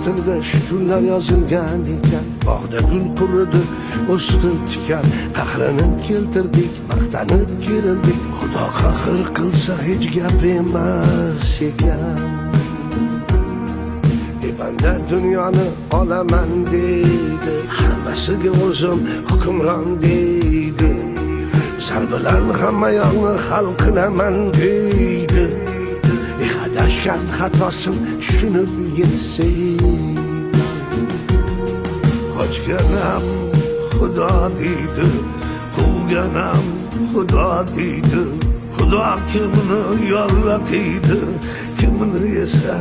taqdirda shu kunlar yozilgan ekan. Bog'da gul quridi, o'sdi tikan, qahrini keltirdik, maqtanib kerildik. Xudo qahr qilsa hech gap emas ekan. Banda dunyoni olaman deydi, hammasiga o'zim hukmron deydi. Sar bilan hamma yoqni hal qilaman deydi. Adashgan xatosin tushunib yetsaydi. Qochganam Xudo deydi, quvganam Xudo deydi. Xudo kimni yo'llatiydi, kimni esa